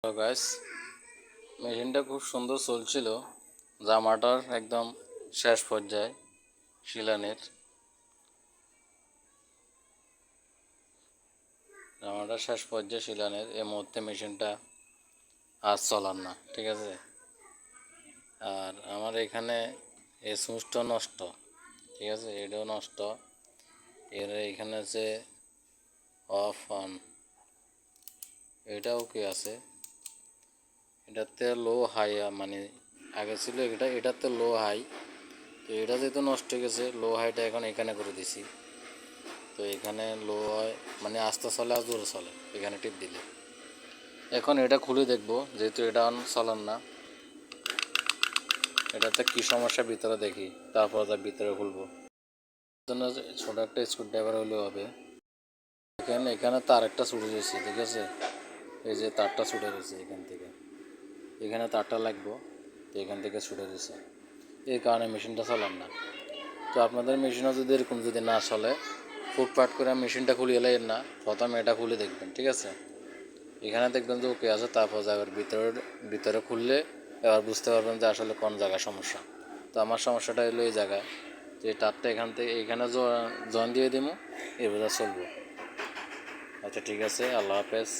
তো গাইস, মেশিনটা খুব সুন্দর চলছিল। জামাটার একদম শেষ পর্যায়ে শিলানের এই মুহূর্তে মেশিনটা আর চলার না, ঠিক আছে। আর আমার এখানে এই সুইচটা নষ্ট, ঠিক আছে, এটাও নষ্ট। এর এখানে আছে অফ অন, এটাও কি আছে, এটাতে লো হাই, মানে আগে ছিল এটাতে লো হাই। তো এটা যেহেতু নষ্ট হয়ে গেছে, লো হাইটা এখন এখানে করে দিছি। তো এখানে লো হয় মানে আস্তে চলে আর জোরে চলে, এখানে টিপ দিলে। এখন এটা খুলে দেখব, যেহেতু এটা চলার না, এটাতে কি সমস্যা ভিতরে দেখি, তারপর তার ভিতরে খুলবো। জন্য ছোট একটা স্ক্রু ড্রাইভার হলেও হবে। এখানে তার একটা ছুটে গেছে, ঠিক আছে, এই যে তারটা ছুটে গেছে এখান থেকে, এখানে তারটা লাগবো। তো এখান থেকে ছুটে গেছে, এই কারণে মেশিনটা চলার না। তো আপনাদের মেশিনও যদি এরকম যদি না চলে, ফুটপাট করে মেশিনটা খুলিয়ে এলেন না, প্রথমে এটা খুলে দেখবেন, ঠিক আছে। এখানে দেখবেন যে ওকে আছে, তারপর যাবেন ভিতরে খুললে এবার বুঝতে পারবেন যে আসলে কোন জায়গায় সমস্যা। তো আমার সমস্যাটা হলো এই জায়গায়, যে তারটা এখান থেকে এখানে জয়েন দিয়ে দিব, এভাবে চলবো। আচ্ছা ঠিক আছে, আল্লাহ হাফেজ।